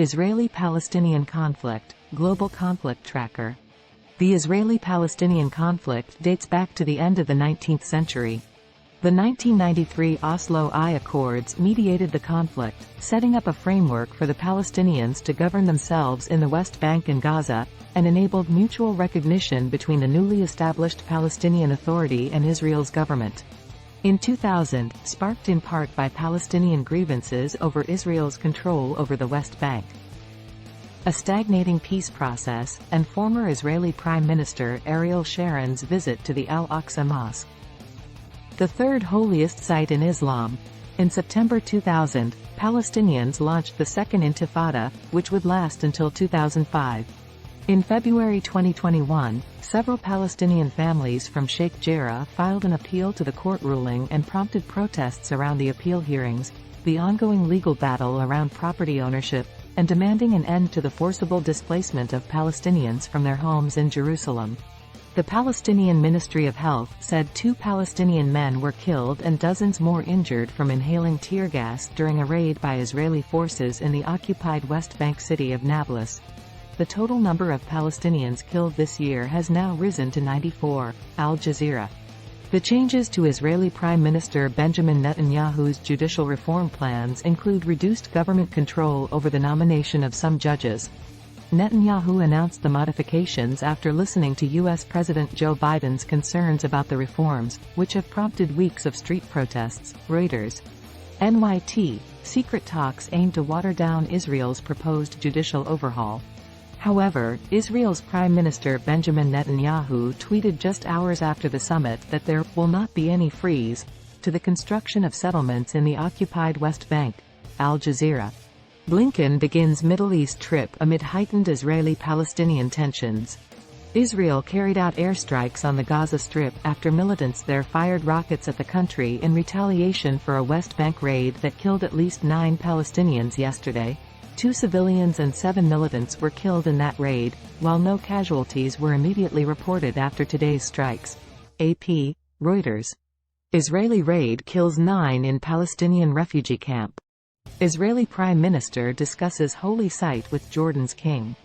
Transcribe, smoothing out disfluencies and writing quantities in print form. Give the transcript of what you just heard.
Israeli-Palestinian conflict, global conflict tracker. The Israeli-Palestinian conflict dates back to the end of the 19th century. The 1993 Oslo I Accords mediated the conflict, setting up a framework for the Palestinians to govern themselves in the West Bank and Gaza, and enabled mutual recognition between the newly established Palestinian Authority and Israel's government. In 2000, sparked in part by Palestinian grievances over Israel's control over the West Bank, a stagnating peace process, and former Israeli Prime Minister Ariel Sharon's visit to the Al-Aqsa Mosque, the third holiest site in Islam. In September 2000, Palestinians launched the Second Intifada, which would last until 2005. In February 2021, several Palestinian families from Sheikh Jarrah filed an appeal to the court ruling and prompted protests around the appeal hearings, the ongoing legal battle around property ownership, and demanding an end to the forcible displacement of Palestinians from their homes in Jerusalem. The Palestinian Ministry of Health said 2 Palestinian men were killed and dozens more injured from inhaling tear gas during a raid by Israeli forces in the occupied West Bank city of Nablus. The total number of Palestinians killed this year has now risen to 94. Al Jazeera. The changes to Israeli Prime Minister Benjamin Netanyahu's judicial reform plans include reduced government control over the nomination of some judges. Netanyahu announced the modifications after listening to U.S. President Joe Biden's concerns about the reforms, which have prompted weeks of street protests. Reuters. NYT. Secret talks aim to water down Israel's proposed judicial overhaul. However, Israel's Prime Minister Benjamin Netanyahu tweeted just hours after the summit that there will not be any freeze to the construction of settlements in the occupied West Bank. Al Jazeera. Blinken begins Middle East trip amid heightened Israeli-Palestinian tensions. Israel carried out airstrikes on the Gaza Strip after militants there fired rockets at the country in retaliation for a West Bank raid that killed at least 9 Palestinians yesterday. 2 civilians and 7 militants were killed in that raid, while no casualties were immediately reported after today's strikes. AP. Reuters. Israeli raid kills 9 in Palestinian refugee camp. Israeli Prime Minister discusses holy site with Jordan's king.